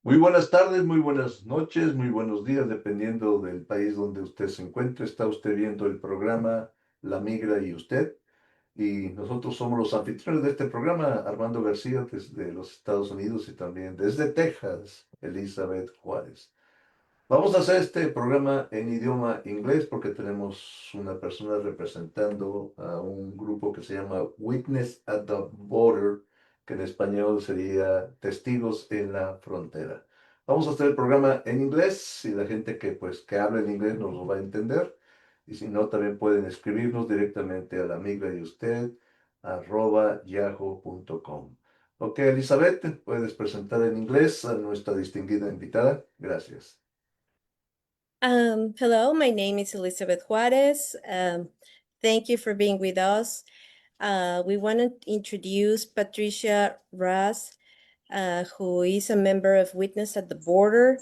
Muy buenas tardes, muy buenas noches, muy buenos días, dependiendo del país donde usted se encuentre. Está usted viendo el programa La Migra y Usted. Y nosotros somos los anfitriones de este programa, Armando García desde los Estados Unidos y también desde Texas, Elizabeth Juárez. Vamos a hacer este programa en idioma inglés porque tenemos una persona representando a un grupo que se llama Witness at the Border, que en español sería Testigos en la Frontera. Vamos a hacer el programa en inglés y la gente que habla en inglés nos lo va a entender. Y si no, también pueden escribirnos directamente a la migra y usted @yahoo.com. Ok, Elizabeth, puedes presentar en inglés a nuestra distinguida invitada. Gracias. Hello, my name is Elizabeth Juarez. Thank you for being with us. We want to introduce Patricia Raz, who is a member of Witness at the Border.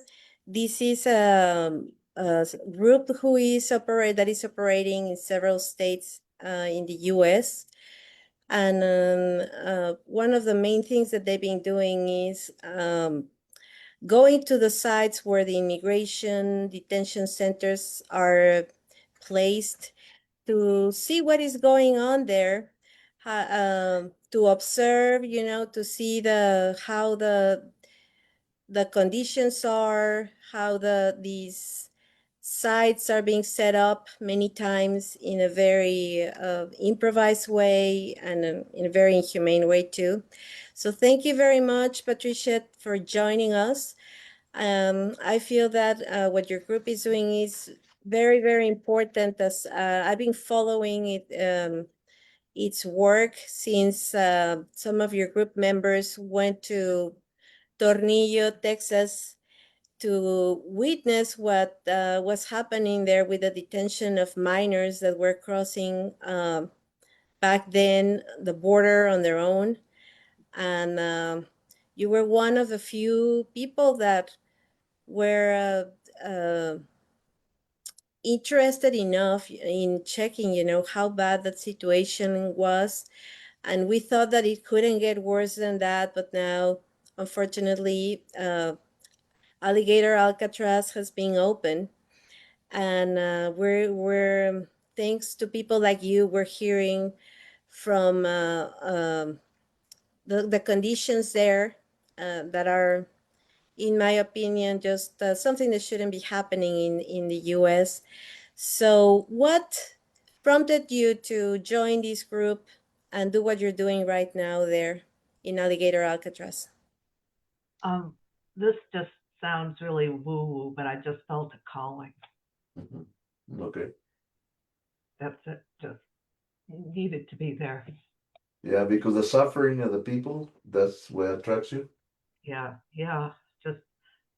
This is a group that is operating in several states in the U.S. And one of the main things that they've been doing is going to the sites where the immigration detention centers are placed to see what is going on there, to observe, to see how the conditions are, how these sites are being set up many times in a very improvised way and in a very inhumane way too. So thank you very much, Patricia, for joining us. I feel that what your group is doing is very, very important, as I've been following its work since some of your group members went to Tornillo, Texas, to witness what was happening there with the detention of minors that were crossing back then the border on their own. And you were one of the few people that were interested enough in checking, how bad that situation was. And we thought that it couldn't get worse than that, but now, unfortunately, Alligator Alcatraz has been open, and we're thanks to people like you, we're hearing from the conditions there that are, in my opinion, just something that shouldn't be happening in the US. So, what prompted you to join this group and do what you're doing right now there in Alligator Alcatraz? This just sounds really woo-woo, but I just felt a calling. Mhm. Okay. That's it. Just needed to be there. Yeah, because the suffering of the people, that's what attracts you. Yeah, yeah. Just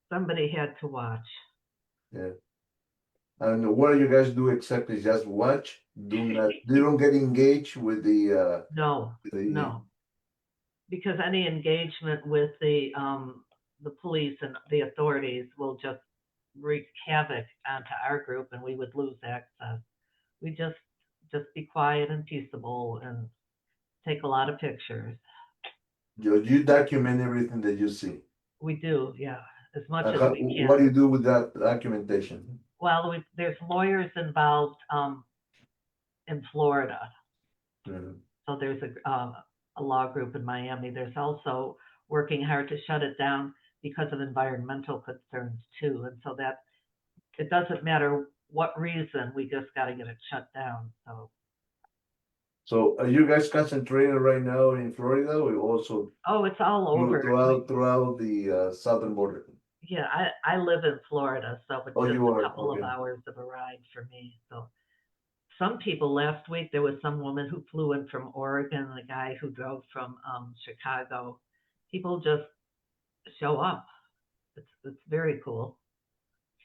somebody had to watch. Yeah. And what do you guys do exactly? Just watch? Do not, they don't get engaged with No, the no, because any engagement with the police and the authorities will just wreak havoc onto our group, and we would lose access. We just be quiet and peaceable and take a lot of pictures. you document everything that you see. We do, yeah, as much And as how, we what do can. you do with that documentation? Well, there's lawyers involved in Florida, Mhm. so there's a law group in Miami. There's also working hard to shut it down because of environmental concerns too, and so that it doesn't matter what reason, we just got to get it shut down. So are you guys concentrating right now in Florida or also Oh, it's all over. throughout the southern border? Yeah, I live in Florida, so it's Oh, just you a are, couple of okay. hours of a ride for me. So some people last week, there was some woman who flew in from Oregon, and a guy who drove from Chicago. People just show up. It's very cool.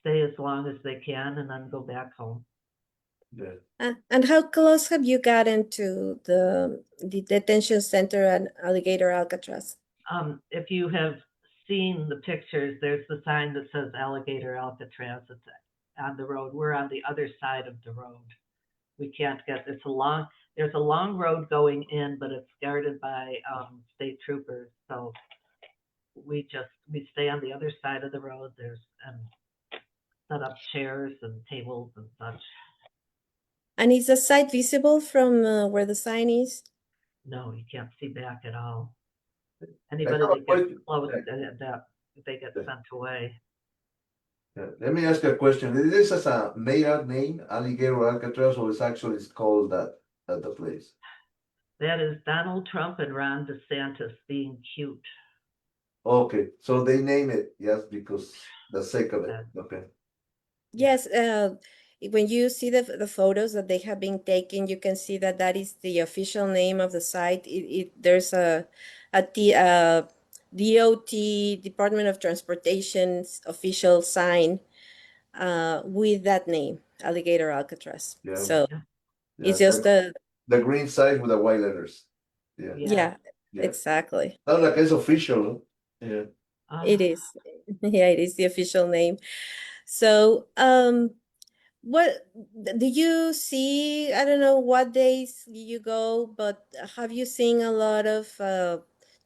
Stay as long as they can and then go back home. Yeah. And how close have you gotten to the detention center at Alligator Alcatraz? If you have seen the pictures, there's the sign that says Alligator Alcatraz. It's on the road. We're on the other side of the road. We can't get, there's a long road going in, but it's guarded by state troopers. So we stay on the other side of the road. There's set up chairs and tables and such. And is the site visible from where the sign is? No, you can't see back at all. I Anybody have a that gets question. close, that they get Yeah. sent away. Let me ask you a question. Is this as a made-up name, Alligator Alcatraz, or it's called that at the place? That is Donald Trump and Ron DeSantis being cute. Okay, so they name it, yes, because the sake of it. Okay. Yes, when you see the photos that they have been taken, you can see that that is the official name of the site. There's a DOT, Department of Transportation's official sign with that name, Alligator Alcatraz. Yeah. So Yeah. it's Yeah, just a, the green side with the white letters. Yeah. yeah, Yeah. exactly. Sounds like it's official, huh? Yeah. It is. Yeah, it is the official name. So, what do you see? I don't know what days you go, but have you seen a lot of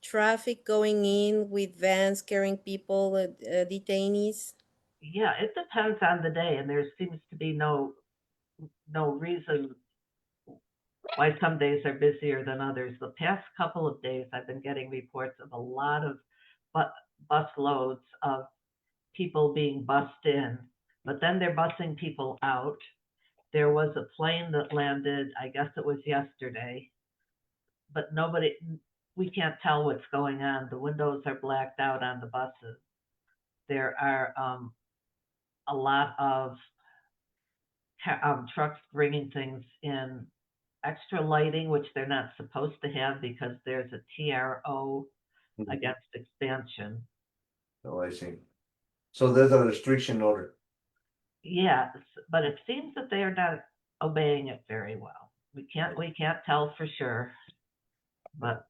traffic going in with vans carrying people, detainees? Yeah, it depends on the day, and there seems to be no reason why some days are busier than others. The past couple of days, I've been getting reports of a lot of bus loads of people being bussed in, but then they're bussing people out. There was a plane that landed, I guess it was yesterday, but we can't tell what's going on. The windows are blacked out on the buses. There are a lot of trucks bringing things in, extra lighting, which they're not supposed to have because there's a TRO Mhm. against expansion. Oh, I see. So there's a restriction order. Yes, but it seems that they are not obeying it very well. We can't tell for sure, but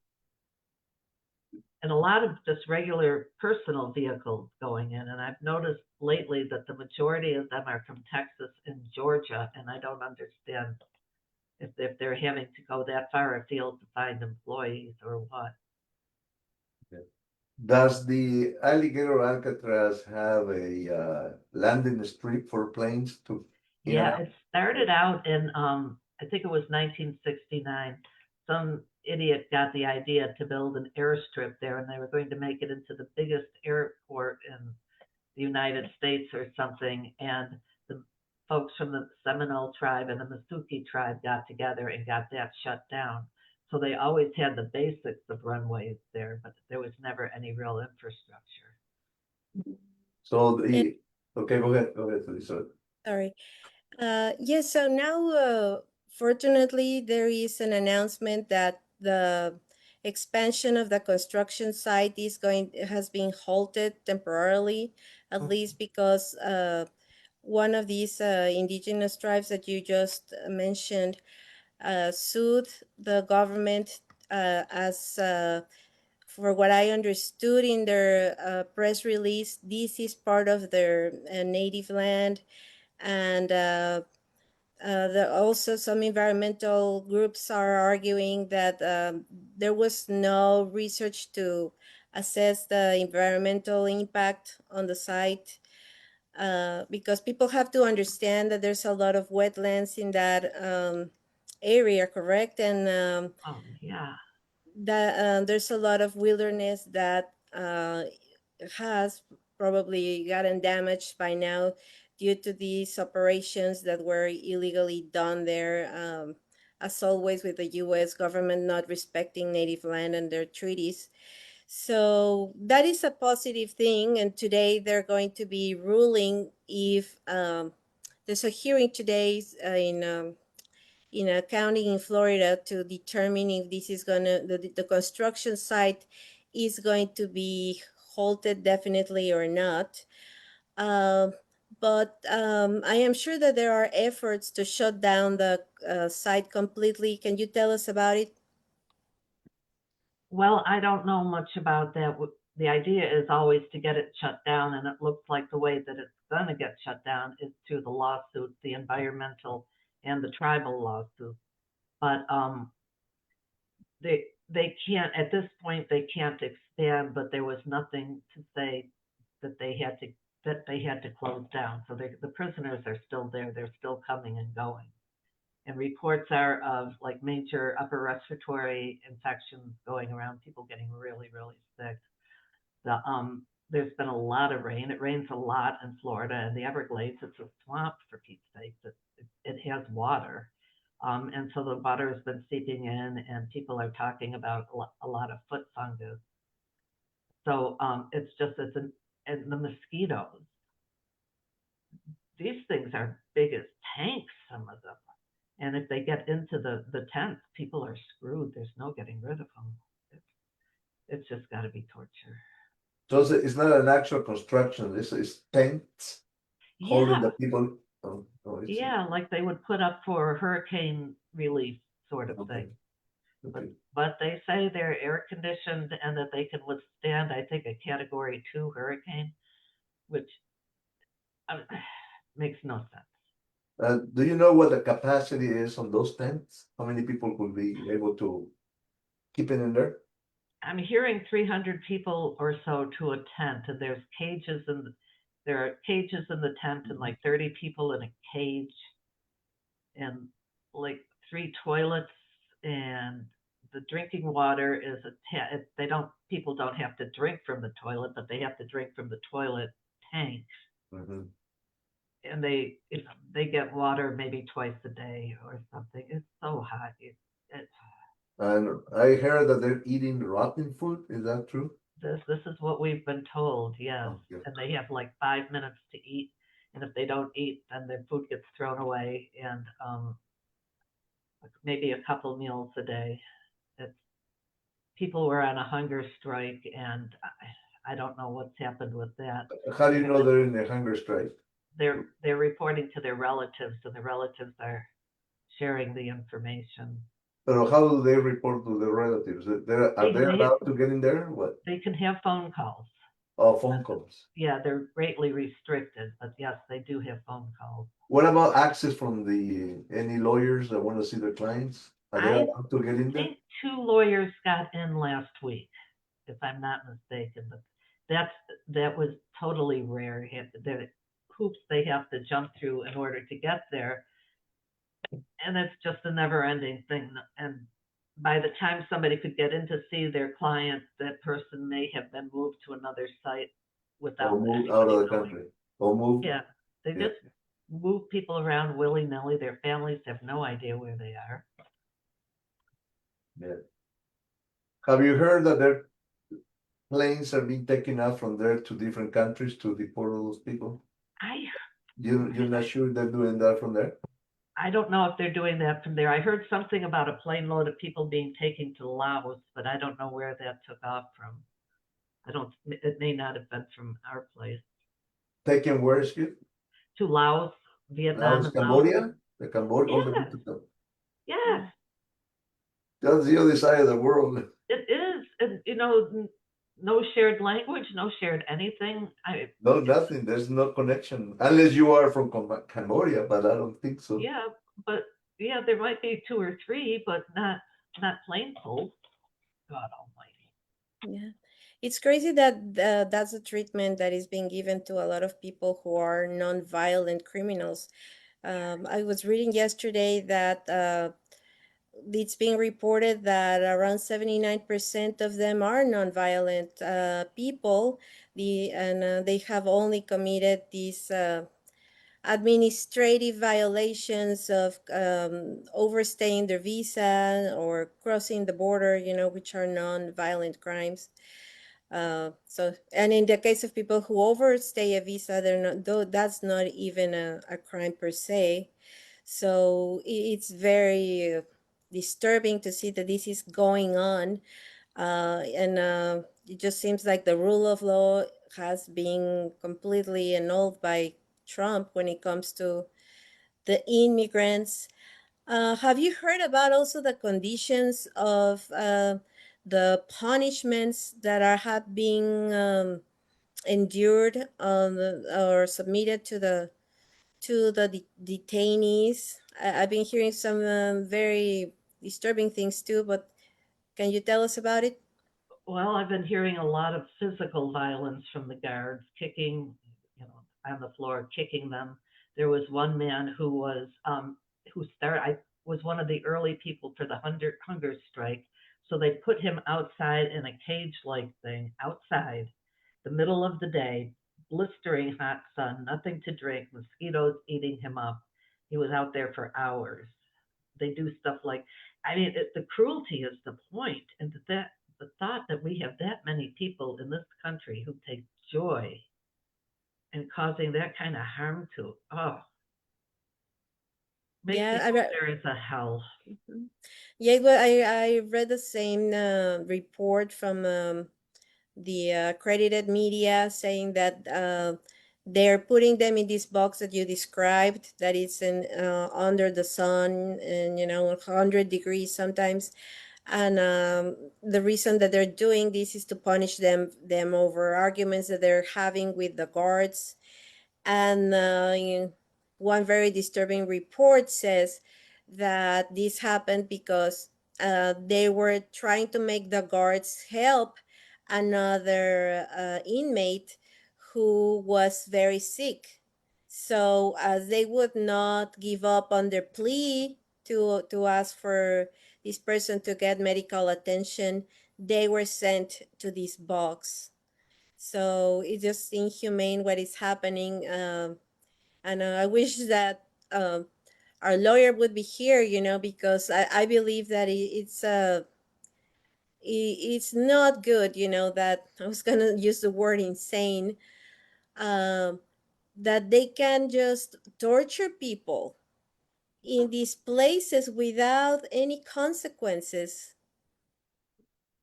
and a lot of just regular personal vehicles going in. And I've noticed lately that the majority of them are from Texas and Georgia, and I don't understand if they're having to go that far afield to find employees or what. Does the Alligator Alcatraz have a landing strip for planes to in and Yeah, out? it started out in I think it was 1969. Some idiot got the idea to build an airstrip there, and they were going to make it into the biggest airport in the United States or something. And the folks from the Seminole tribe and the Masuki tribe got together and got that shut down. So they always had the basics of runways there, but there was never any real infrastructure. So And, the okay, go ahead, Lisa. sorry. Yes, so now, fortunately, there is an announcement that the expansion of the construction site has been halted temporarily, at least because one of these indigenous tribes that you just mentioned sued the government as for what I understood in their press release, this is part of their native land, and also some environmental groups are arguing that there was no research to assess the environmental impact on the site, because people have to understand that there's a lot of wetlands in that area, correct? And Yeah. that there's a lot of wilderness that has probably gotten damaged by now due to these operations that were illegally done there, as always with the U.S. government not respecting native land and their treaties. So that is a positive thing, and today they're going to be ruling if there's a hearing today in a county in Florida to determine if this is the construction site is going to be halted definitely or not. Uh, but I am sure that there are efforts to shut down the site completely. Can you tell us about it? Well, I don't know much about that. The idea is always to get it shut down, and it looks like the way that it's going to get shut down is through the lawsuits, the environmental and the tribal lawsuits. But they can't, at this point, they can't expand, but there was nothing to say that they had to close down. So the prisoners are still there. They're still coming and going. And reports are of like major upper respiratory infections going around, people getting really, really sick. There's been a lot of rain. It rains a lot in Florida and the Everglades. It's a swamp, for Pete's sake. It has water. And so the water has been seeping in, and people are talking about a lot of foot fungus. So and the mosquitoes. These things are big as tanks, some of them. And if they get into the tents, people are screwed. There's no getting rid of them. It's just got to be torture. So it's not an actual construction. It's tents holding the Yeah, people. Oh, I see. yeah, like they would put up for hurricane relief sort of Okay. thing. Okay. But they say they're air conditioned and that they can withstand, I think, a Category 2 hurricane, which makes no sense. Do you know what the capacity is on those tents? How many people could be able to keep it in there? I'm hearing 300 people or so to a tent, and there are cages in the tent, and like 30 people in a cage, and like 3 toilets, and the drinking water is people don't have to drink from the toilet, but they have to drink from the toilet tank, Mhm. and they get water maybe twice a day or something. It's so hot. And I heard that they're eating rotten food. Is that true? This is what we've been told, yes. Okay. And they have like 5 minutes to eat, and if they don't eat, then their food gets thrown away, and maybe a couple meals a day. It's people were on a hunger strike, and I don't know what's happened with that. How do you know they're in a hunger strike? They're reporting to their relatives, and the relatives are sharing the information. But how do they report to the relatives? Are they allowed to get in there? What? They can have phone calls. Oh, phone calls. Yeah, they're greatly restricted, but yes, they do have phone calls. What about access from any lawyers that want to see their clients? Are they I allowed to get in I there? think 2 lawyers got in last week, if I'm not mistaken, but that was totally rare. The hoops they have to jump through in order to get there, and it's just a never-ending thing. And by the time somebody could get in to see their client, that person may have been moved to another site Or without moved out of anybody the knowing. country? Or moved? Yeah, they Yeah. just move people around willy-nilly. Their families have no idea where they are. Yeah. Have you heard that their planes are being taken out from there to different countries to deport all those people? You're not sure they're doing that from there? I don't know if they're doing that from there. I heard something about a plane load of people being taken to Laos, but I don't know where that took off from. It may not have been from our place. Taken where, excuse? To Laos, Vietnam, Laos, and Cambodia? The Cambodia, all the way Yes, to yes, that's the other side of the world. it is. And, no shared language, no shared anything. No, nothing. There's no connection unless you are from Cambodia, but I don't think so. Yeah, but yeah, there might be 2 or 3, but not planefuls. God almighty. Yeah. It's crazy that that's a treatment that is being given to a lot of people who are non-violent criminals. I was reading yesterday that it's being reported that around 79% of them are nonviolent people. They have only committed these administrative violations of overstaying their visa or crossing the border, which are non-violent crimes. And in the case of people who overstay a visa, they're not, though that's not even a crime per se. So it's very disturbing to see that this is going on. And it just seems like the rule of law has been completely annulled by Trump when it comes to the immigrants. Have you heard about also the conditions of the punishments that have been endured or submitted to the detainees? I've been hearing some very disturbing things too, but Can you tell us about it? Well, I've been hearing a lot of physical violence from the guards, kicking, on the floor, kicking them. There was one man I was one of the early people for the hunger strike. So they put him outside in a cage-like thing, outside, the middle of the day, blistering hot sun, nothing to drink, mosquitoes eating him up. He was out there for hours. They do stuff like, the cruelty is the point, and the thought that we have that many people in this country who take joy in causing that kind of harm to, makes me Yeah, hope there is a hell. Mhm. Yeah, well, I read the same report from the accredited media saying that they're putting them in this box that you described, that is in under the sun and 100 degrees sometimes. And the reason that they're doing this is to punish them over arguments that they're having with the guards. And one very disturbing report says that this happened because they were trying to make the guards help another inmate who was very sick. So as they would not give up on their plea to ask for this person to get medical attention, they were sent to this box. So it's just inhumane what is happening. And I wish that our lawyer would be here, because I believe that it's not good, that I was going to use the word insane, um, that they can just torture people in these places without any consequences.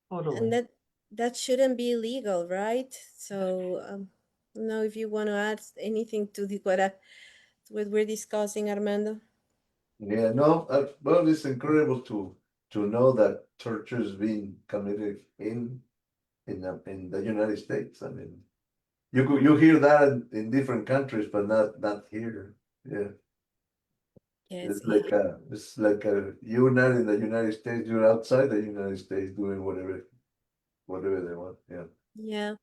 And Totally. that shouldn't be legal, right? So I don't know if you want to add anything to what we're discussing, Armando. Yeah, no, well, it's incredible to know that torture is being committed in the United States. I mean, you hear that in different countries, but not here. Yeah, Yes. it's like you're not in the United States, you're outside the United States doing whatever they want. Yeah. Yeah.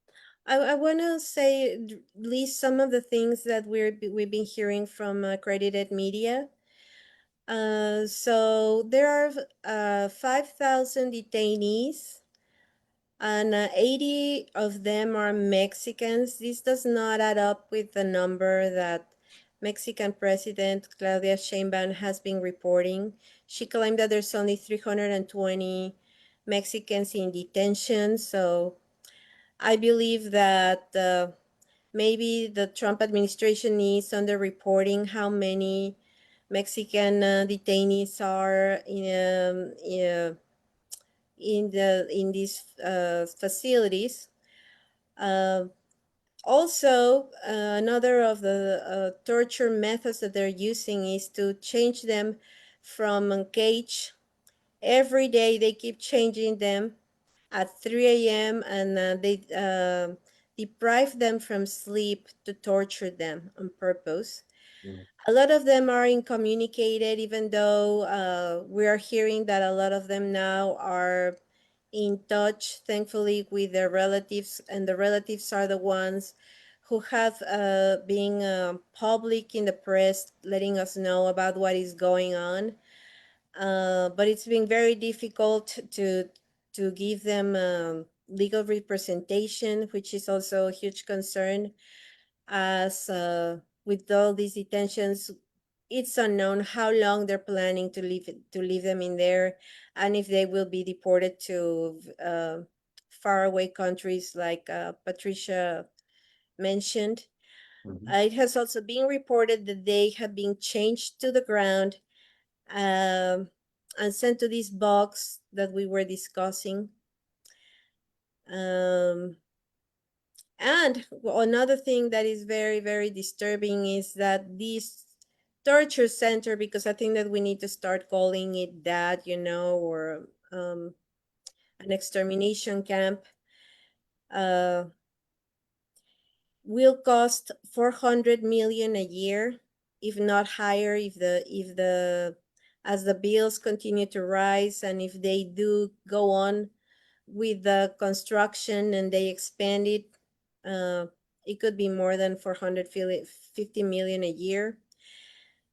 I want to say at least some of the things that we've been hearing from accredited media. So there are 5,000 detainees, and 80 of them are Mexicans. This does not add up with the number that Mexican President Claudia Sheinbaum has been reporting. She claimed that there's only 320 Mexicans in detention. So I believe that maybe the Trump administration is underreporting how many Mexican detainees are in these facilities. Uh, Also, another of the torture methods that they're using is to change them from a cage. Every day they keep changing them at 3 a.m. and they deprive them from sleep to torture them on purpose. Mm. A lot of them are incommunicated, even though we are hearing that a lot of them now are in touch, thankfully, with their relatives, and the relatives are the ones who have been public in the press, letting us know about what is going on. But it's been very difficult to give them legal representation, which is also a huge concern, as with all these detentions, it's unknown how long they're planning to leave them in there, and if they will be deported to faraway countries like Patricia mentioned. Mhm. It has also been reported that they have been changed to the ground, um, and sent to this box that we were discussing. Um, And another thing that is very, very disturbing is that this torture center, because I think that we need to start calling it that, or an extermination camp, uh, will cost 400 million a year, if not higher, if the as the bills continue to rise, and if they do go on with the construction and they expand it, it could be more than 450 million a year.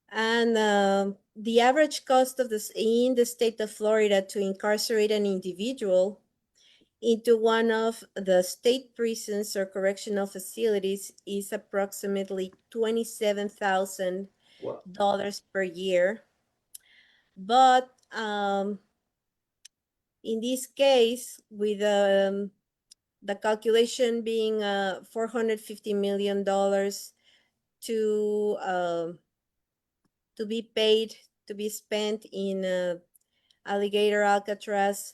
And the average cost of this in the state of Florida to incarcerate an individual into one of the state prisons or correctional facilities is approximately $27,000 Wow. per year. But in this case, with the calculation being $450 million to be paid, to be spent in Alligator Alcatraz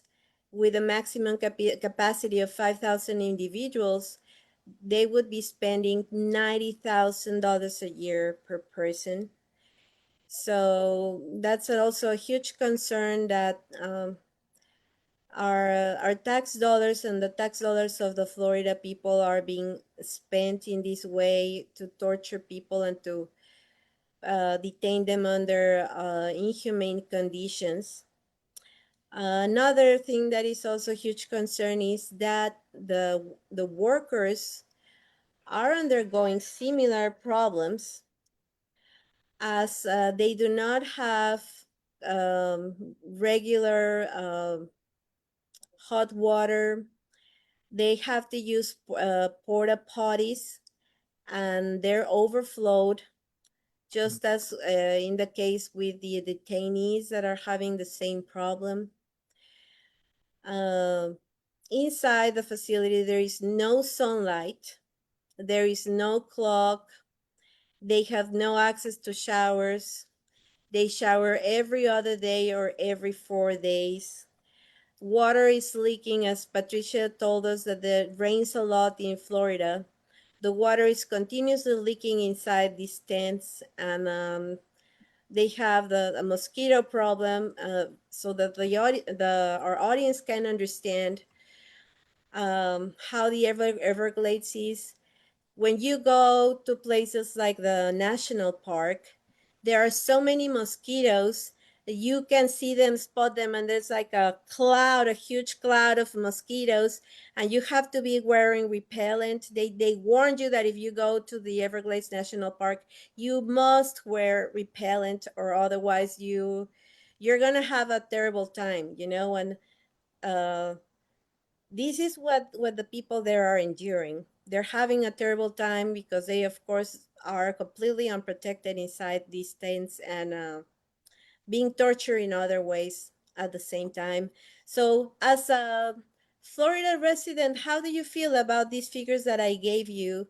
with a maximum capacity of 5,000 individuals, they would be spending $90,000 a year per person. So that's also a huge concern that our tax dollars and the tax dollars of the Florida people are being spent in this way to torture people and to detain them under inhumane conditions. Another thing that is also a huge concern is that the workers are undergoing similar problems, as they do not have regular hot water. They have to use porta potties, and they're overflowed, just as in the case with the detainees that are having the same problem. Inside the facility, there is no sunlight, there is no clock, they have no access to showers. They shower every other day or every 4 days. Water is leaking, as Patricia told us that it rains a lot in Florida. The water is continuously leaking inside these tents, and they have a mosquito problem, so that our audience can understand how the Everglades is. When you go to places like the national park, there are so many mosquitoes that you can see them, spot them, and there's like a huge cloud of mosquitoes, and you have to be wearing repellent. They warned you that if you go to the Everglades National Park, you must wear repellent, or otherwise you're gonna have a terrible time, and uh this is what the people there are enduring. They're having a terrible time because they, of course, are completely unprotected inside these tents, and being tortured in other ways at the same time. So, as a Florida resident, how do you feel about these figures that I gave you?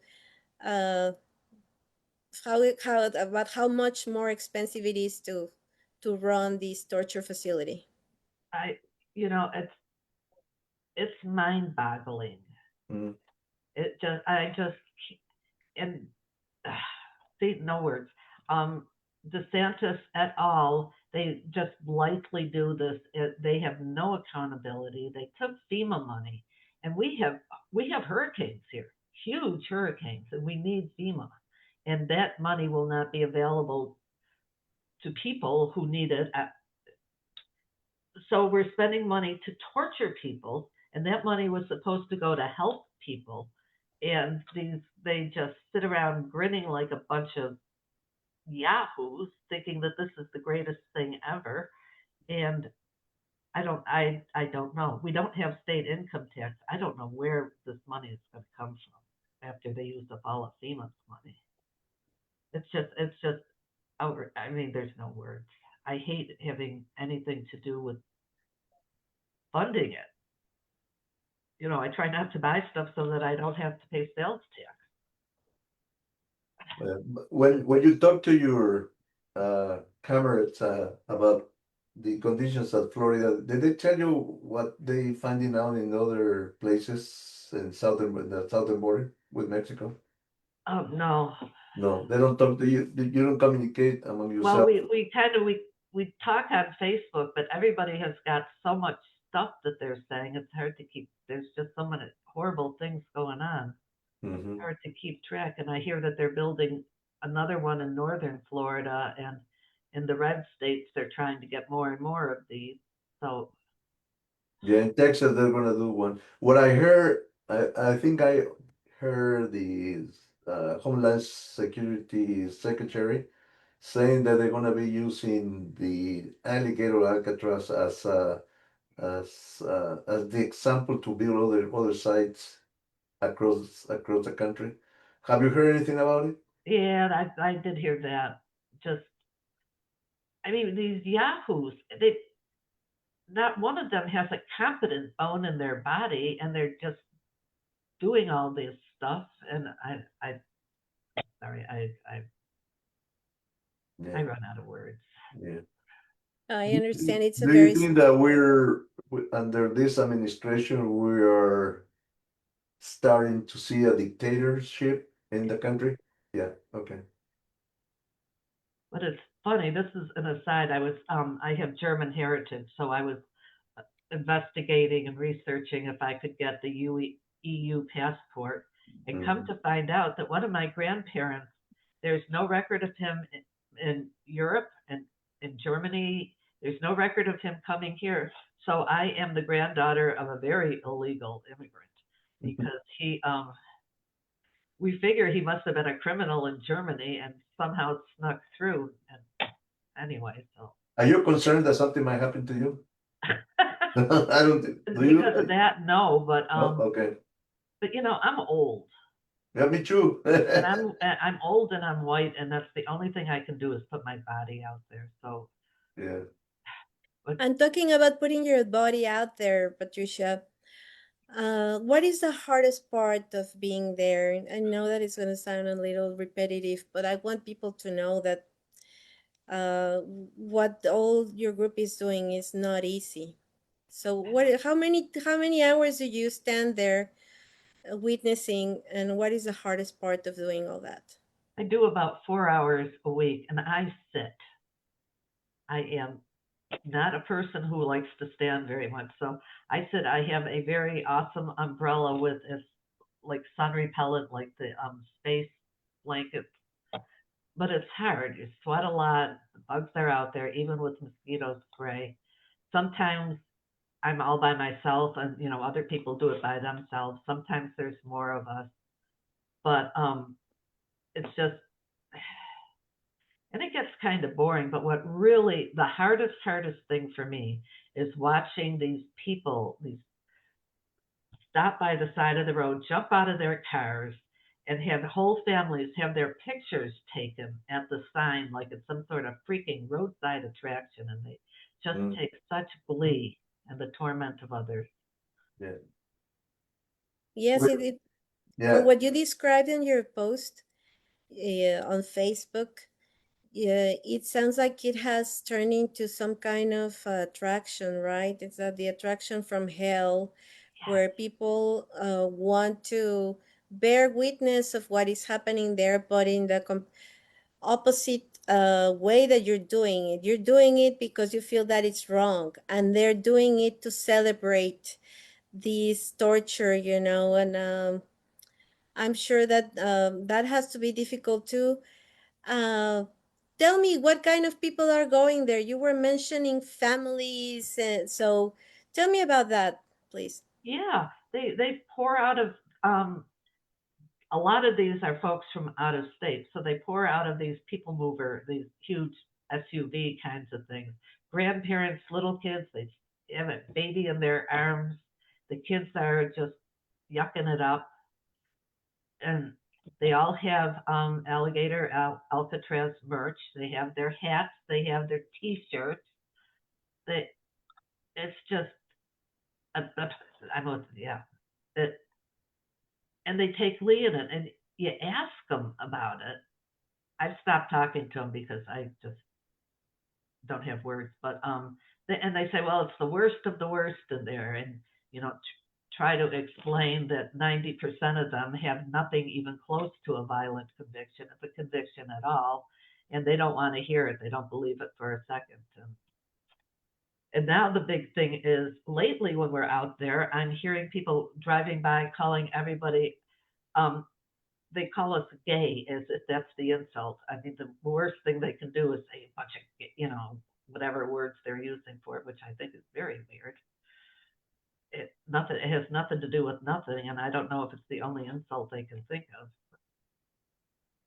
Uh, about how much more expensive it is to run this torture facility? I, you know, it's mind-boggling. Mm. I just, and see, no words. DeSantis et al. They just blithely do this. They have no accountability. They took FEMA money, and we have hurricanes here, huge hurricanes, and we need FEMA, and that money will not be available to people who need it. So we're spending money to torture people, and that money was supposed to go to help people, and they just sit around grinning like a bunch of yahoos, thinking that this is the greatest thing ever. And I don't know. We don't have state income tax. I don't know where this money is going to come from after they use up all of FEMA's money. It's just I mean, there's no words. I hate having anything to do with funding it. I try not to buy stuff so that I don't have to pay sales tax. When you talk to your comrades about the conditions at Florida, did they tell you what they finding out in other places in the southern border with Mexico? Oh no. No, they don't talk to you. You don't communicate among Well, yourself. we talk on Facebook, but everybody has got so much stuff that they're saying it's hard to keep. There's just so many horrible things going on. It's Hmm. hard to keep track. And I hear that they're building another one in northern Florida, and in the red states, they're trying to get more and more of these. So Yeah, in Texas they're gonna do one. What I heard, I think I heard the Homeland Security Secretary saying that they're gonna be using the alligator Alcatraz as the example to build other sites across the country. Have you heard anything about it? yeah, I did hear that. Just, I mean, these yahoos, they not one of them has a competent bone in their body, and they're just doing all this stuff. And sorry, I Yeah, run out of words. yeah. I Do you understand it's a do you very think that under this administration, we are starting to see a dictatorship in the country? Yeah, okay. But it's funny. This is an aside. I have German heritage, so I was investigating and researching if I could get the EU passport, and come Mhm. to find out that one of my grandparents, there's no record of him in Europe and in Germany. There's no record of him coming here. So I am the granddaughter of a very illegal immigrant because we figure he must have been a criminal in Germany and somehow snuck through. And anyway, so Are you concerned that something might happen to you? I don't think, do you? because of that, no. But No? Okay. but I'm old. Yeah, me too. And I'm old and I'm white, and that's the only thing I can do is put my body out there. So, Yeah. but And talking about putting your body out there, Patricia, what is the hardest part of being there? I know that it's going to sound a little repetitive, but I want people to know that what all your group is doing is not easy. So, how many hours do you stand there witnessing, and what is the hardest part of doing all that? I do about 4 hours a week, and I sit. I am not a person who likes to stand very much, so I sit. I have a very awesome umbrella with a like sun repellent, like the space blanket. But it's hard. You sweat a lot. The bugs are out there, even with mosquito spray. Sometimes I'm all by myself, and other people do it by themselves. Sometimes there's more of us, but it's just, and it gets kind of boring. But what really the hardest thing for me is watching these people, these stop by the side of the road, jump out of their cars, and have whole families have their pictures taken at the sign like it's some sort of freaking roadside attraction, and they just Mm, take such glee in the torment of others. yeah. Yes, Well, from yeah. what you described in your post on Facebook, yeah, it sounds like it has turned into some kind of attraction, right? It's the attraction from hell, Yes, where people want to bear witness of what is happening there, but in the opposite way that you're doing it. You're doing it because you feel that it's wrong, and they're doing it to celebrate this torture, and I'm sure that that has to be difficult too. uh, Tell me, what kind of people are going there? You were mentioning families, and so tell me about that, please. yeah, they pour out of um, a lot of these are folks from out of state, so they pour out of these people mover, these huge SUV kinds of things. Grandparents, little kids, they have a baby in their arms. The kids are just yucking it up, and they all have alligator Alcatraz merch. They have their hats, they have their T-shirts. They, it's just, yeah. It, and they take Lee in it, and you ask them about it. I've stopped talking to them because I just don't have words. But and they say, well, it's the worst of the worst in there, and try to explain that 90% of them have nothing even close to a violent conviction, if a conviction at all, and they don't want to hear it. They don't believe it for a second. And now the big thing is, lately when we're out there, I'm hearing people driving by calling everybody um, they call us gay as if that's the insult. I mean, the worst thing they can do is say a bunch of, whatever words they're using for it, which I think is very weird. It has nothing to do with nothing, and I don't know if it's the only insult they can think of.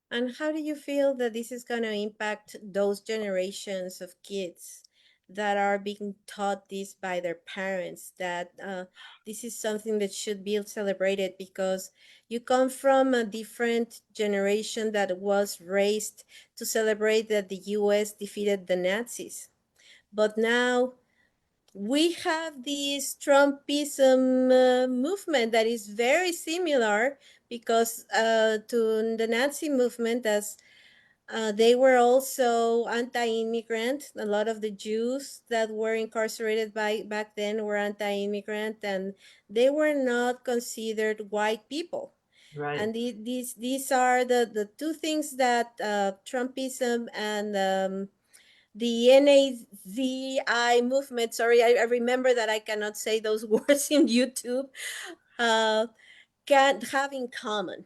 And how do you feel that this is going to impact those generations of kids that are being taught this by their parents, that this is something that should be celebrated because you come from a different generation that was raised to celebrate that the US defeated the Nazis. But now we have this Trumpism movement that is very similar because to the Nazi movement, as they were also anti-immigrant. A lot of the Jews that were incarcerated back then were anti-immigrant, and they were not considered white people. Right. And these are the two things that Trumpism and the NAZI movement, sorry, I remember that I cannot say those words in YouTube, can have in common.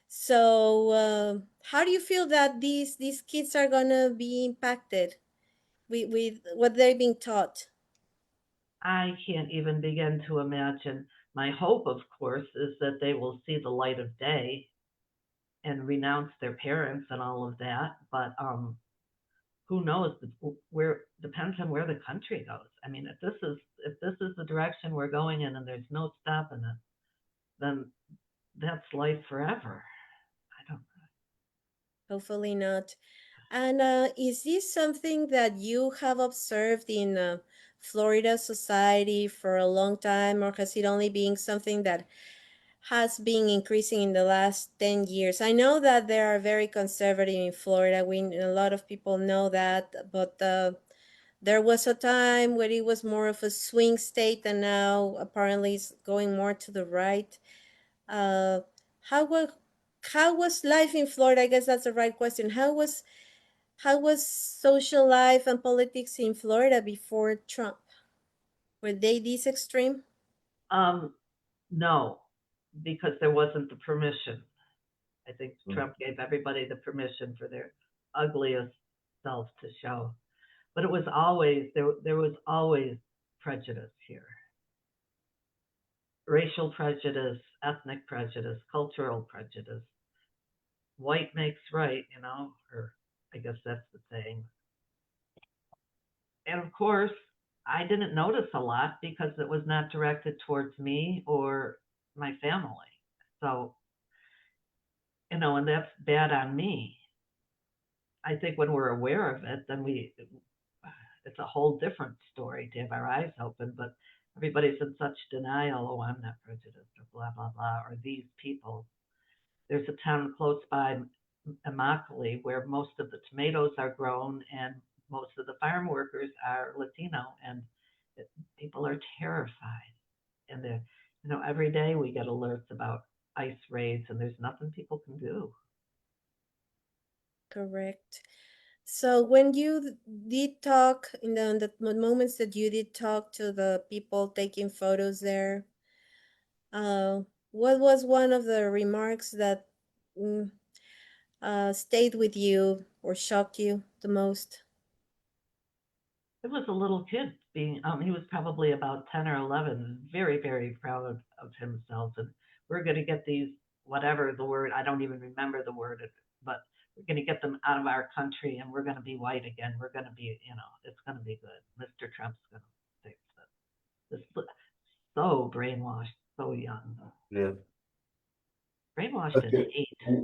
So how do you feel that these kids are gonna be impacted with what they're being taught? I can't even begin to imagine. My hope, of course, is that they will see the light of day and renounce their parents and all of that. But who knows? Where depends on where the country goes. I mean, if this is the direction we're going in, and there's no stopping it, then that's life forever. I don't know. Hopefully not. And is this something that you have observed in Florida society for a long time, or has it only been something that has been increasing in the last 10 years? I know that they are very conservative in Florida. A lot of people know that, but there was a time where it was more of a swing state, and now apparently it's going more to the right. Uh, how was how was life in Florida? I guess that's the right question. How was social life and politics in Florida before Trump? Were they this extreme? No, because there wasn't the permission. I think Mm. Trump gave everybody the permission for their ugliest selves to show. But it was always there was always prejudice here. Racial prejudice, ethnic prejudice, cultural prejudice. White makes right, or I guess that's the saying. And of course, I didn't notice a lot because it was not directed towards me or my family. So, and that's bad on me. I think when we're aware of it, then it's a whole different story to have our eyes open. But everybody's in such denial. Oh, I'm not prejudiced, or blah blah blah, or these people. There's a town close by, Immokalee, where most of the tomatoes are grown, and most of the farm workers are Latino, and people are terrified. And every day we get alerts about ICE raids, and there's nothing people can do. Correct. So when you did talk in the moments that you did talk to the people taking photos there, uh, what was one of the remarks that mm, stayed with you or shocked you the most? It was a little kid he was probably about 10 or 11, very, very proud of himself. And we're going to get these, whatever the word, I don't even remember the word, but we're going to get them out of our country, and we're going to be white again. We're going to be, it's going to be good. Mr. Trump's going to fix this. This so brainwashed, so young. Yeah. Brainwashed at Okay. 8.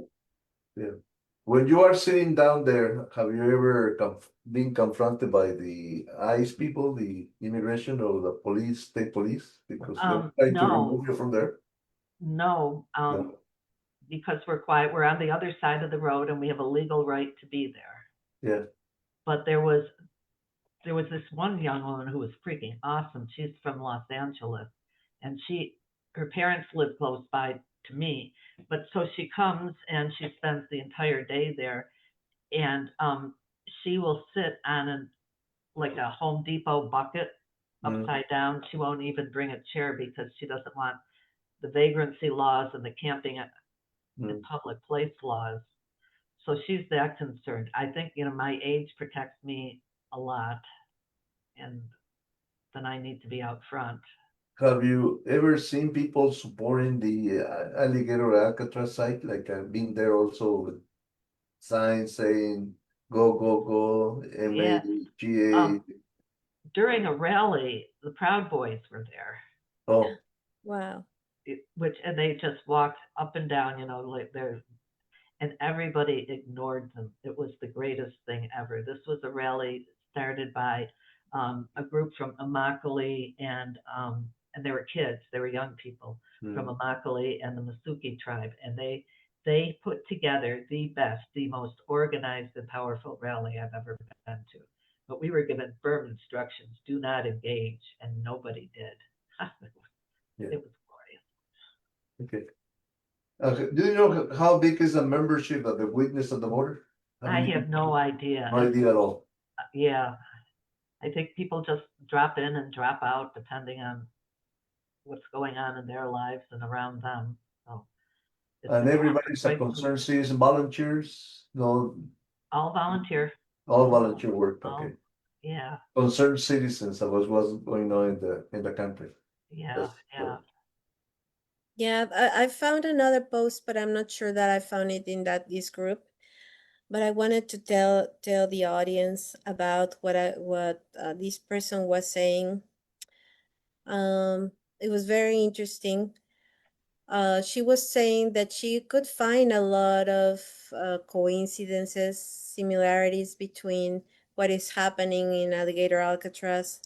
Yeah. When you are sitting down there, have you ever been confronted by the ICE people, the immigration or the police, state police, because they're trying to No, remove you from there? no, No. because we're quiet. We're on the other side of the road, and we have a legal right to be there. Yeah. But there was this one young woman who was freaking awesome. She's from Los Angeles, and her parents live close by to me. But so she comes and she spends the entire day there, and she will sit on like a Home Depot bucket upside down. She won't even bring a chair because she doesn't want the vagrancy laws and the camping and Mm. public place laws. So she's that concerned. I think, my age protects me a lot, and then I need to be out front. Have you ever seen people supporting the Alligator Alcatraz site? Like being there also with signs saying "Go, go, go," Yeah. MAGA. During a rally, the Proud Boys were there, Oh, Wow. and they just walked up and down, like and everybody ignored them. It was the greatest thing ever. This was a rally started by a group from Immokalee, and they were kids. They were young people from Immokalee and the Masuki tribe, and they put together the best, the most organized and powerful rally I've ever been to. But we were given firm instructions: do not engage, and nobody did. Yeah. It was glorious. okay. Do you know how big is the membership of the Witness at the Border? How I many have people? no idea. No idea at all. Yeah, I think people just drop in and drop out depending on what's going on in their lives and around them. So it's And been everybody's a quite concerned citizen, volunteers? No, all volunteer. all volunteer work. All, Okay. yeah, Concerned citizens of what's going on in the country. yeah, That's yeah. Yeah, I found another post, but I'm not sure that I found it in this group. But I wanted to tell the audience about what this person was saying. It was very interesting. She was saying that she could find a lot of coincidences, similarities between what is happening in Alligator Alcatraz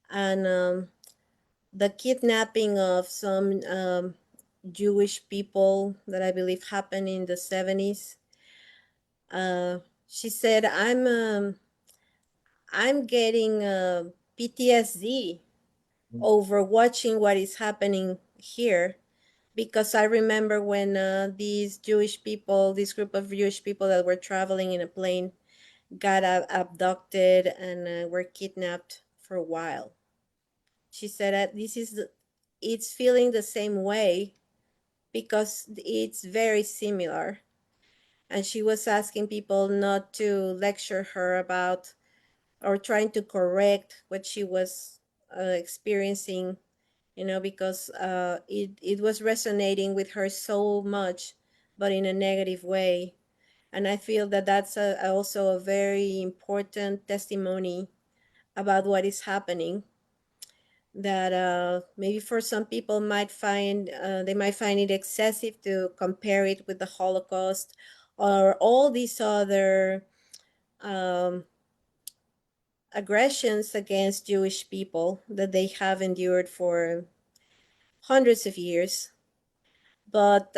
and the kidnapping of some Jewish people that I believe happened in the 70s. She said, I'm getting PTSD over watching what is happening here because I remember when these Jewish people, this group of Jewish people that were traveling in a plane, got abducted and were kidnapped for a while. She said that it's feeling the same way because it's very similar. And she was asking people not to lecture her about or trying to correct what she was experiencing, because it was resonating with her so much, but in a negative way. And I feel that that's also a very important testimony about what is happening. That maybe for some people they might find it excessive to compare it with the Holocaust or all these other um, aggressions against Jewish people that they have endured for hundreds of years. But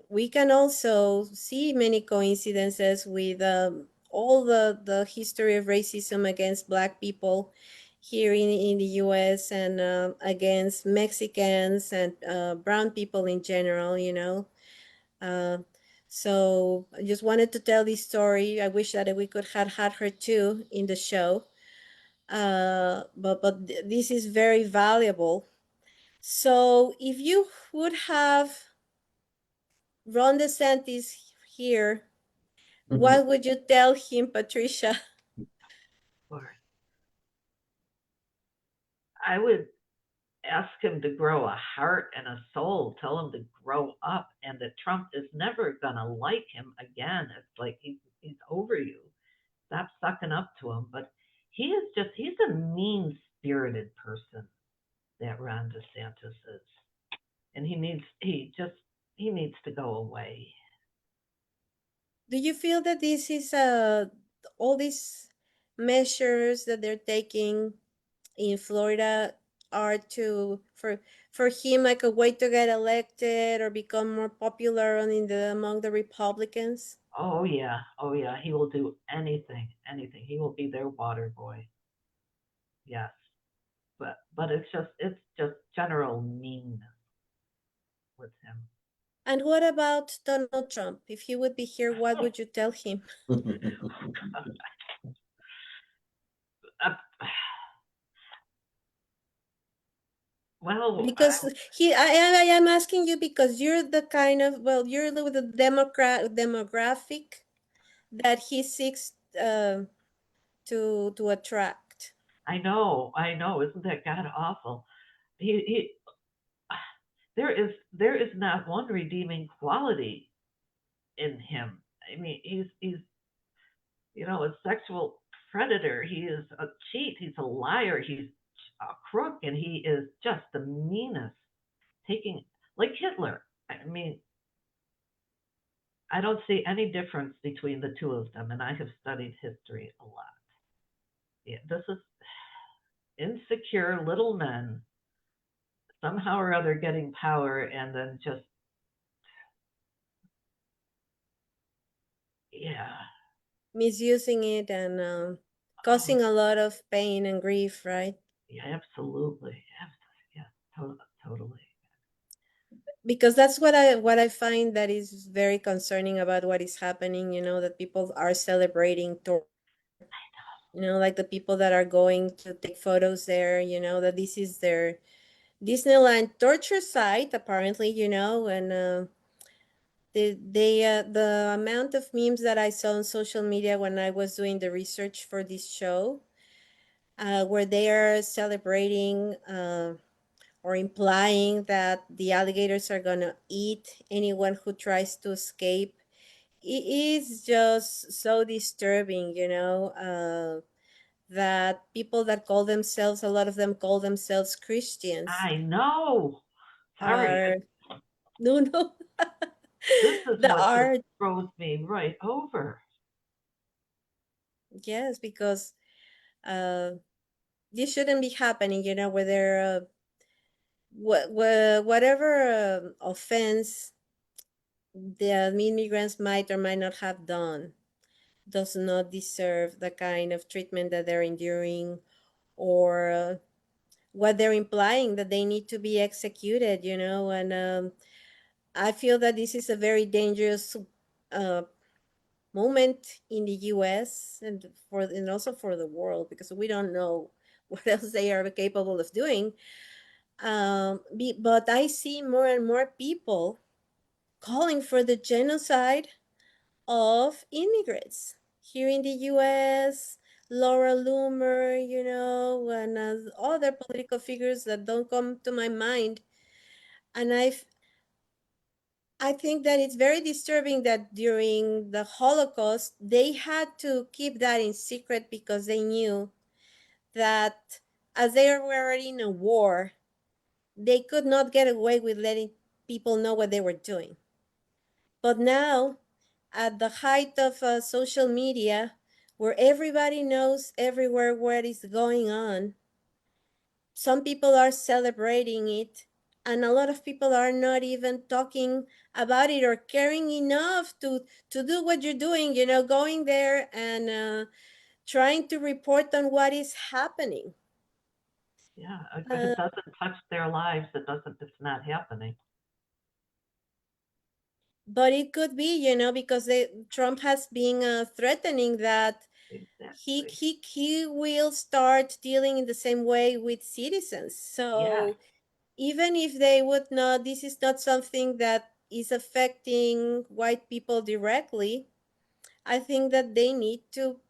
we can also see many coincidences with all the history of racism against Black people here in the US and against Mexicans and brown people in general, Uh, so I just wanted to tell this story. I wish that we could have had her too in the show. But this is very valuable. So if you would have Ron DeSantis here, what would you tell him, Patricia? Or I would ask him to grow a heart and a soul. Tell him to grow up, and that Trump is never gonna like him again. It's like he's over you. Stop sucking up to him. But he's a mean spirited person, that Ron DeSantis is. And he needs to go away. Do you feel that this is all these measures that they're taking in Florida are for him like a way to get elected or become more popular among the Republicans? Oh yeah, he will do anything, He will be their water boy. Yes. But it's just general meanness with him. And what about Donald Trump? If he would be here, what would you tell him? Well, Because I am asking you because you're the kind of, well, you're the demographic that he seeks to attract. I know, isn't that god awful? He there is not one redeeming quality in him. I mean, he's a sexual predator. He is a cheat. He's a liar. He's a crook, and he is just the meanest. Taking like Hitler. I mean, I don't see any difference between the two of them, and I have studied history a lot. Yeah, this is insecure little men somehow or other getting power and then just yeah. Misusing it and causing a lot of pain and grief, right? Yeah, absolutely. Yeah, totally. Because that's what I find that is very concerning about what is happening, that people are celebrating like the people that are going to take photos there, that this is their Disneyland torture site apparently, and the amount of memes that I saw on social media when I was doing the research for this show, where they are celebrating or implying that the alligators are gonna eat anyone who tries to escape. It is just so disturbing, that people that call themselves, a lot of them call themselves Christians, I know. Sorry, are no, this is the what just art. throws me right over. Yes, because uh, this shouldn't be happening, where there whatever offense the immigrants might or might not have done does not deserve the kind of treatment that they're enduring, or what they're implying that they need to be executed, and I feel that this is a very dangerous uh, moment in the US and also for the world, because we don't know what else they are capable of doing. But I see more and more people calling for the genocide of immigrants here in the US. Laura Loomer, and other political figures that don't come to my mind. And I think that it's very disturbing that during the Holocaust, they had to keep that in secret because they knew that as they were already in a war, they could not get away with letting people know what they were doing. But now, at the height of social media, where everybody knows everywhere what is going on, some people are celebrating it, and a lot of people are not even talking about it or caring enough to do what you're doing, going there and trying to report on what is happening. Yeah, if Uh, it doesn't touch their lives, it's not happening. but it could be, because Trump has been threatening that he, Exactly. he he will start dealing in the same way with citizens. Yes. So even if they would not, this is not something that is affecting white people directly. I think that they need to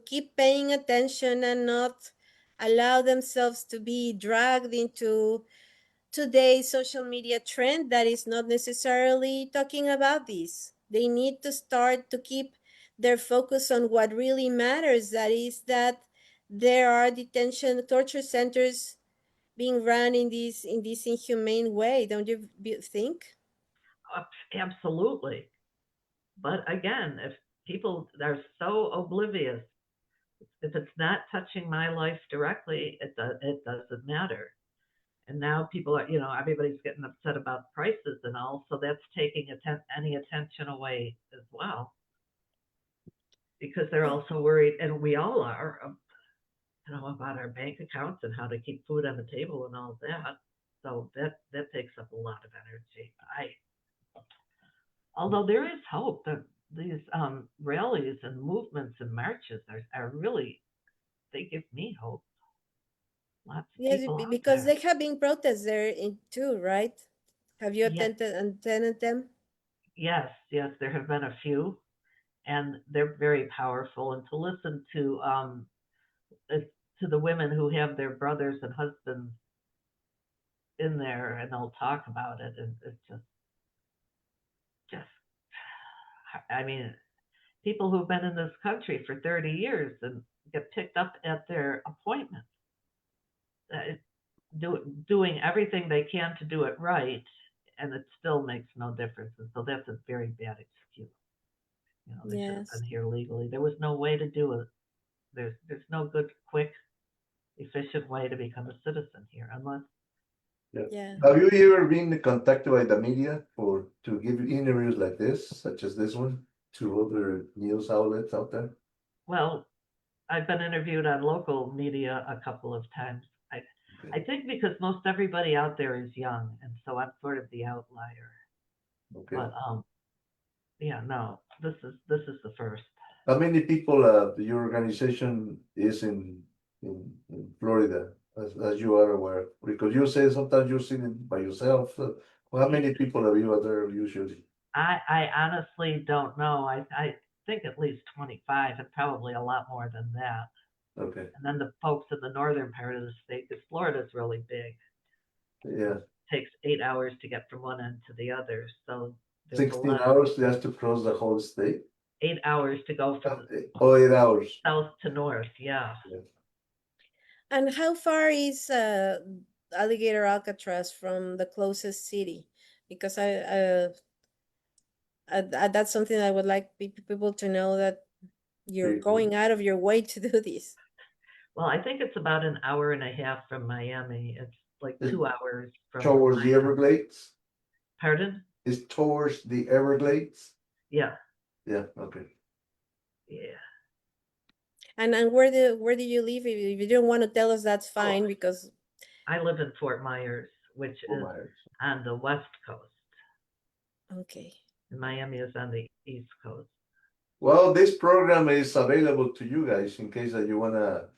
keep paying attention and not allow themselves to be dragged into today's social media trend that is not necessarily talking about this. They need to start to keep their focus on what really matters. That is that there are detention torture centers being run in this inhumane way. Don't you think? Absolutely. But again, if people are so oblivious, if it's not touching my life directly, it doesn't matter. And now people are, everybody's getting upset about prices and all, so that's taking any attention away as well, because they're also worried, and we all are, about our bank accounts and how to keep food on the table and all that. So that takes up a lot of energy. Although there is hope that these rallies and movements and marches are really, they give me hope. Lots of Yes, people out because there. they have been protests there in too, right? Have you Yeah. attended them? Yes, yes, there have been a few, and they're very powerful. And to listen uh, to the women who have their brothers and husbands in there, and they'll talk about it, and it's just, I mean, people who've been in this country for 30 years and get picked up at their appointments, doing everything they can to do it right, and it still makes no difference. And so that's a very bad excuse. They should have Yes. been here legally. There was no way to do it. There's no good, quick, efficient way to become a citizen here unless. Yeah. Have you ever been contacted by the media for to give interviews like this, such as this one, to other news outlets out there? Well, I've been interviewed on local media a couple of times. I think because most everybody out there is young, and so I'm sort of the outlier. Okay. But yeah, no, this is the first. How many people your organization is in Florida, as you are aware? Because you say sometimes you're sitting by yourself. So how many people are you there usually? I honestly don't know. I think at least 25, and probably a lot more than that. Okay. And then the folks in the northern part of the state, because Florida's really big. Yeah. Takes 8 hours to get from one end to the other. So there's a 16 lot. hours just to cross the whole state? 8 hours to go from Oh, 8 hours. south to north. Yeah. And how far is Alligator Alcatraz from the closest city? Because that's something I would like people to know, that you're Okay. going out of your way to do this. Well, I think it's about an hour and a half from Miami. It's like Is 2 hours from towards the Miami. Everglades? Pardon? Is towards the Everglades? Yeah. Yeah, okay. Yeah. And where do you live? If you don't want to tell us, that's fine, because I live in Fort Myers, which Fort is Myers. on the west coast. okay. And Miami is on the east coast. Well, this program is available to you guys in case that you wanna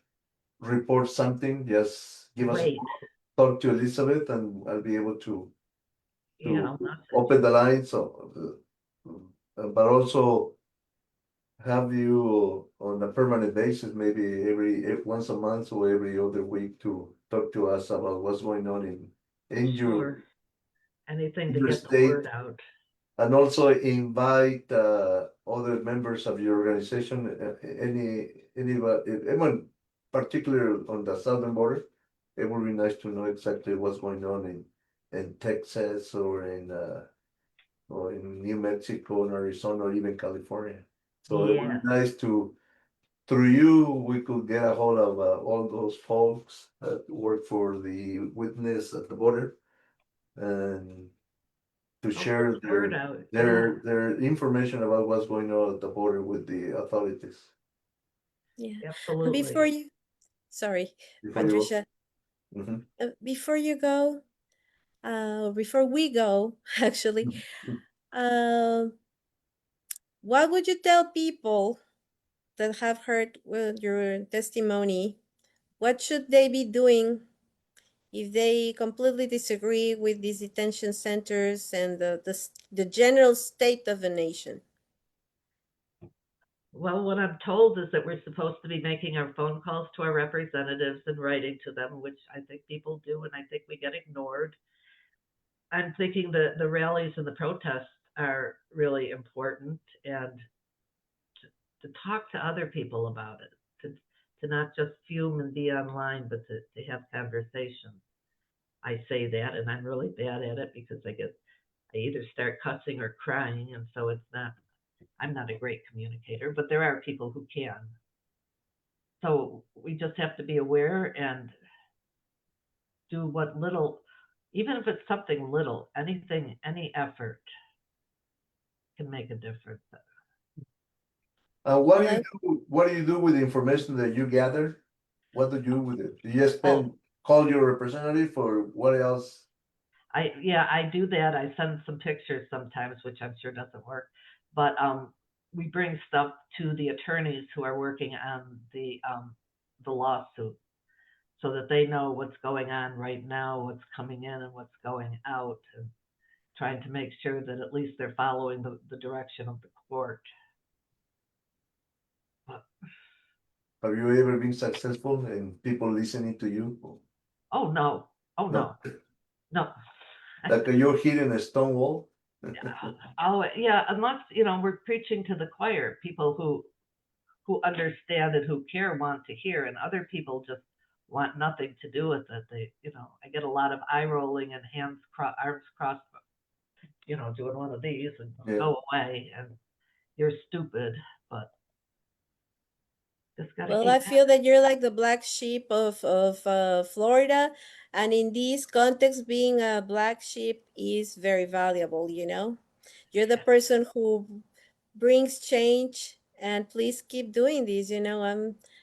report something. Just give us a Great. call, talk to Elizabeth, and I'll be able to Yeah. open the line. So, but also have you on a permanent basis, maybe once a month or every other week, to talk to us about what's going on in Sure. Anything to your get the state. word out. And also invite other members of your organization, anyone, particularly on the southern border. It would be nice to know exactly what's going on in Texas or in New Mexico and Arizona or even California. So it would Yeah. be nice through you, we could get a hold of all those folks that work for the witness at the border and to share Put the word out. their information about what's going on at the border with the authorities. Yeah. And Absolutely. before you, sorry, Before you go. Patricia, Mhm. before you go, before we go, actually, um, what would you tell people that have heard your testimony? What should they be doing if they completely disagree with these detention centers and the general state of the nation? Well, what I'm told is that we're supposed to be making our phone calls to our representatives and writing to them, which I think people do, and I think we get ignored. I'm thinking that the rallies and the protests are really important, and to talk to other people about it, to not just fume and be online, but to have conversations. I say that, and I'm really bad at it because I either start cussing or crying, and so I'm not a great communicator, but there are people who can. So we just have to be aware and do what little, even if it's something little, anything, any effort can make a difference. What do you do? What do you do with the information that you gather? What do you do with it? Do you just call your representative, or what else? I do that. I send some pictures sometimes, which I'm sure doesn't work, but we bring stuff to the attorneys who are working on the lawsuit. so that they know what's going on right now, what's coming in and what's going out, and trying to make sure that at least they're following the direction of the court. But, Have you ever been successful in people listening to you? oh no, oh no, no. Like you're hitting a stone wall? Oh yeah, unless we're preaching to the choir, people who understand and who care want to hear, and other people just want nothing to do with it. I get a lot of eye rolling and arms crossed, doing one of these and Yeah. go away, and you're stupid, but just gotta Well, keep I at feel it. that you're like the black sheep of Florida, and in this context, being a black sheep is very valuable, you know? You're the person who brings change, and please keep doing this, you know?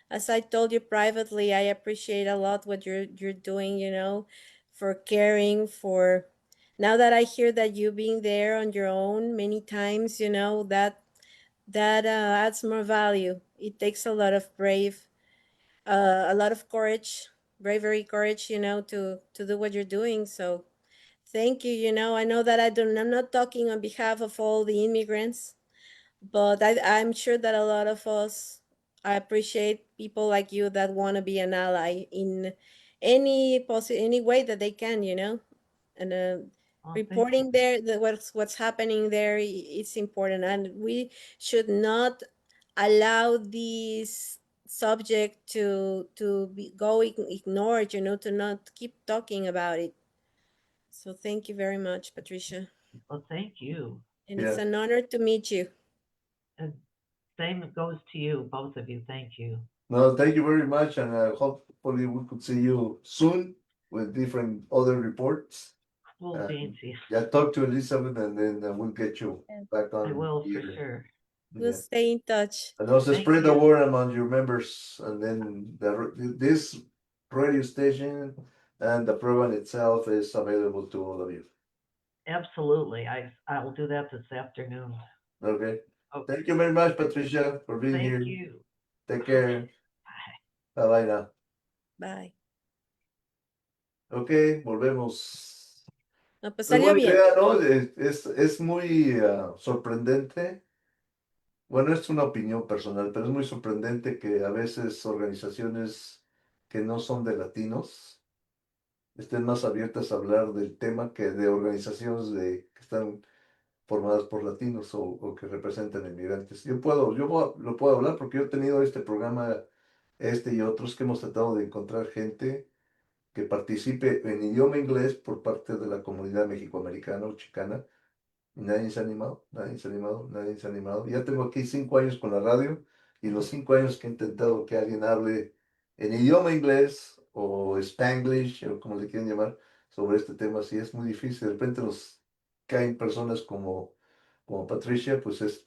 As I told you privately, I appreciate a lot what you're doing, you know, for caring, for now that I hear that you being there on your own many times, you know, that adds more value. It takes a lot of courage, bravery, courage, you know, to do what you're doing. So thank you. You know, I know that I'm not talking on behalf of all the immigrants, but I'm sure that a lot of us, I appreciate people like you that want to be an ally in any way that they can, you know, and Well, thank you. reporting there what's happening there, it's important, and we should not allow this subject go ignored, you know, to not keep talking about it. So thank you very much, Patricia, Well, thank you, and it's Yeah. an honor to meet you. and same goes to you, both of you. Thank you. No, thank you very much, and hopefully we could see you soon with different other reports. Cool beans. Yes, Yeah, talk to Elizabeth, and then we'll get you back I on will for here. sure. We'll Yeah. stay in touch. And also Thank spread the you. word among your members, and then this radio station and the program itself is available to all of you. Absolutely. I will do that this afternoon. Okay. Okay. Thank you very much, Patricia, for being Thank here. you. Take care. Bye. Bye bye now. Bye. Ok, volvemos. No, pues Pues salió buena bien. idea, ¿no? Es muy sorprendente. Bueno, es una opinión personal, pero es muy sorprendente que a veces organizaciones que no son de latinos estén más abiertas a hablar del tema que de organizaciones que están formadas por latinos o que representan inmigrantes. Lo puedo hablar porque yo he tenido este programa, este y otros, que hemos tratado de encontrar gente que participe en idioma inglés por parte de la comunidad mexicoamericana o chicana. Y nadie se ha animado, nadie se ha animado, nadie se ha animado. Ya tengo aquí 5 años con la radio, y los 5 años que he intentado que alguien hable en idioma inglés o Spanglish o como le quieran llamar sobre este tema, sí es muy difícil. De repente nos caen personas como Patricia, pues es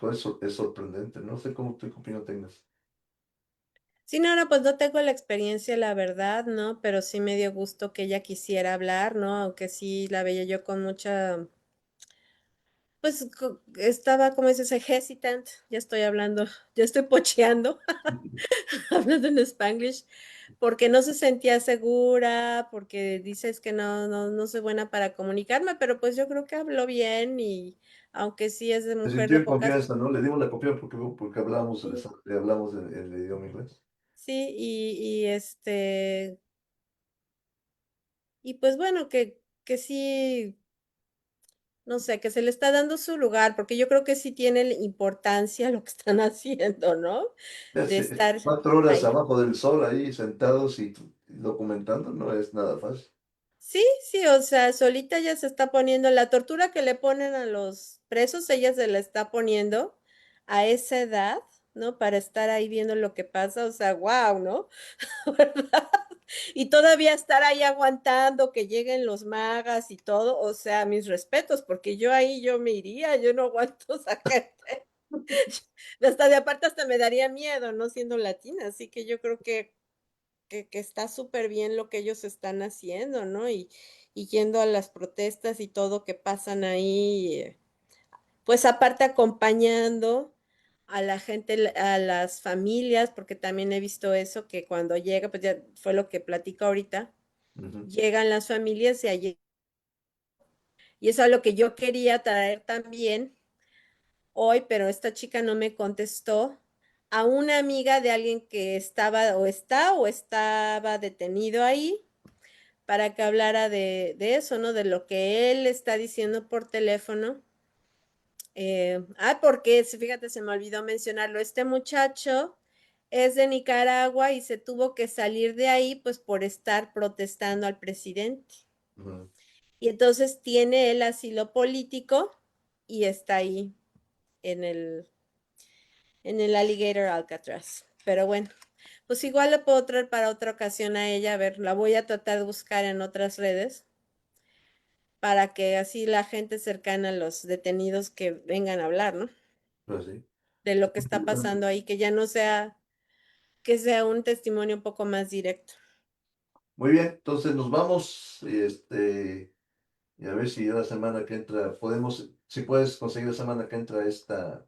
sorprendente. No sé qué opinión tengas. Sí, no, no, pues no tengo la experiencia, la verdad, ¿no? Pero sí me dio gusto que ella quisiera hablar, ¿no? Aunque sí la veía yo con mucha, pues estaba, como dices, hesitant, ya estoy hablando, ya estoy pocheando, hablando en Spanglish, porque no se sentía segura, porque dices que no soy buena para comunicarme, pero pues yo creo que habló bien y aunque sí es de Se mujer sintió de en pocas, confianza, ¿no? Le dimos la confianza porque hablamos, sí, le hablamos en el idioma inglés. sí, y pues bueno, que sí, no sé, que se le está dando su lugar, porque yo creo que sí tiene importancia lo que están haciendo, ¿no? Es, De estar 4 horas ahí. abajo del sol ahí sentados y documentando no es nada fácil. Sí, sí, o sea, solita ella se está poniendo la tortura que le ponen a los presos, ella se la está poniendo a esa edad, ¿no? Para estar ahí viendo lo que pasa, o sea, wow, ¿no? ¿Verdad? Y todavía estar ahí aguantando que lleguen los magas y todo, o sea, mis respetos, porque yo ahí yo me iría, yo no aguanto esa gente. Hasta de aparte hasta me daría miedo, ¿no? Siendo latina, así que yo creo que está súper bien lo que ellos están haciendo, ¿no? Y yendo a las protestas y todo que pasan ahí, pues aparte acompañando a la gente, a las familias, porque también he visto eso, que cuando llega, pues ya fue lo que platico ahorita, Ujú. llegan las familias y allí, y eso es lo que yo quería traer también hoy, pero esta chica no me contestó, a una amiga de alguien que estaba o estaba detenido ahí para que hablara de eso, ¿no? De lo que él está diciendo por teléfono. Porque fíjate, se me olvidó mencionarlo, este muchacho es de Nicaragua y se tuvo que salir de ahí pues por estar protestando al presidente. Ujú. Y entonces tiene el asilo político y está ahí en el Alligator Alcatraz. Pero bueno, pues igual lo puedo traer para otra ocasión a ella, a ver, la voy a tratar de buscar en otras redes para que así la gente cercana a los detenidos que vengan a hablar, ¿no? Pues sí. De lo que está pasando ahí, que ya no sea, que sea un testimonio un poco más directo. Muy bien, entonces nos vamos y a ver si la semana que entra podemos, si puedes conseguir la semana que entra a esta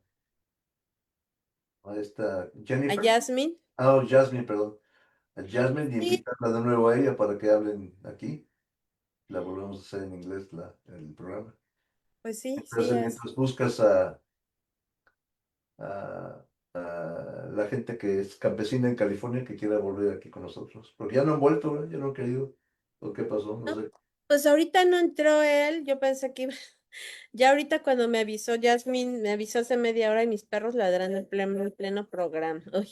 A Jennifer, Jasmine, Jasmine, perdón, a Jasmine y sí, invitarla de nuevo a ella para que hablen aquí. La volvemos a hacer en inglés el programa. pues sí, sí Entonces, es. mientras buscas a, a la gente que es campesina en California que quiera volver aquí con nosotros, porque ya no han vuelto, ¿verdad? Ya no han querido. ¿O qué pasó? No No, sé. pues ahorita no entró él, yo pensé que iba. Ya ahorita cuando me avisó Jasmine, me avisó hace media hora y mis perros ladran en pleno programa. Uy,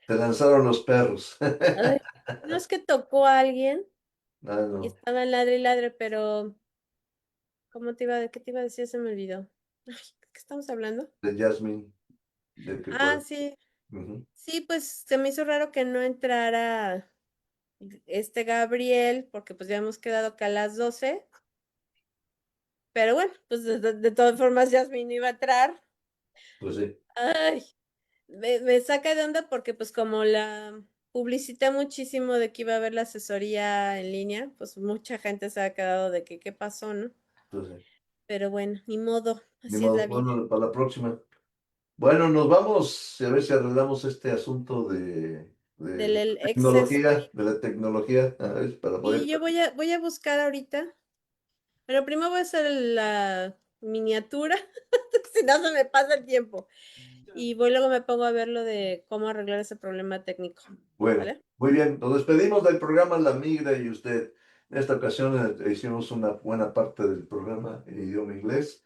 Te lanzaron los perros. ay, no es que tocó a alguien Ah, y no. estaba y ladre, pero qué te iba a decir? Se me olvidó. Ay, ¿de qué estamos hablando? De Jasmine, de que puede. Sí, Ujú. sí, pues se me hizo raro que no entrara este Gabriel, porque pues ya hemos quedado acá a las 12, pero bueno, pues de todas formas Jasmine iba a entrar. Pues sí, Ay, me saca de onda porque pues como la publicité muchísimo de que iba a haber la asesoría en línea, pues mucha gente se ha quedado de que qué pasó, ¿no? pues sí. Pero bueno, ni modo, Ni así es modo, la vida. bueno, para la próxima. Bueno, nos vamos a ver si arreglamos este asunto Del el exceso. de la tecnología, a ver, para poder. Y yo voy a buscar ahorita, pero primero voy a hacer la miniatura, si no se me pasa el tiempo. Y luego me pongo a ver lo de cómo arreglar ese problema técnico. Bueno, ¿Vale? muy bien, nos despedimos del programa La Migra y usted. En esta ocasión hicimos una buena parte del programa en idioma inglés,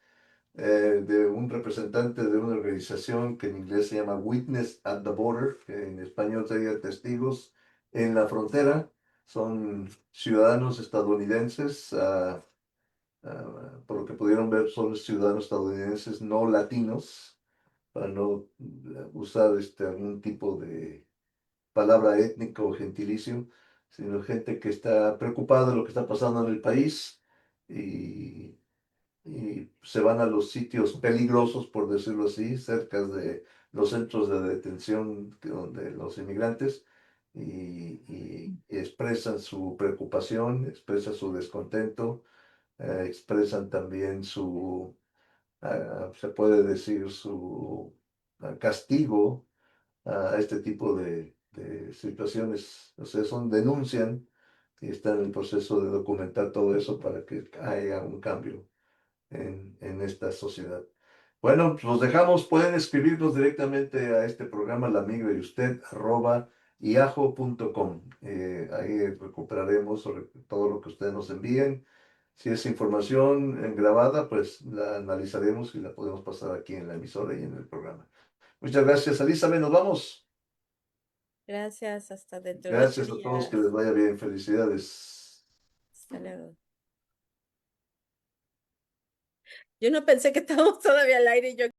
de un representante de una organización que en inglés se llama Witness at the Border, que en español sería Testigos en la Frontera. Son ciudadanos estadounidenses, por lo que pudieron ver, son ciudadanos estadounidenses no latinos, para no usar algún tipo de palabra étnico o gentilicio, sino gente que está preocupada de lo que está pasando en el país y, y se van a los sitios peligrosos, por decirlo así, cerca de los centros de detención donde los inmigrantes y expresan su preocupación, expresan su descontento, expresan también se puede decir, su castigo a este tipo de situaciones. O sea, denuncian y están en el proceso de documentar todo eso para que haya un cambio en esta sociedad. Bueno, pues los dejamos. Pueden escribirnos directamente a este programa, la migra y usted, @yahoo.com. Ahí recuperaremos todo lo que ustedes nos envíen. Si es información grabada, pues la analizaremos y la podemos pasar aquí en la emisora y en el programa. Muchas gracias, Elizabeth. Nos vamos. Gracias, hasta dentro de 8 Gracias a todos, que les días. vaya bien. Felicidades. Hasta luego. Yo no pensé que estábamos todavía al aire y yo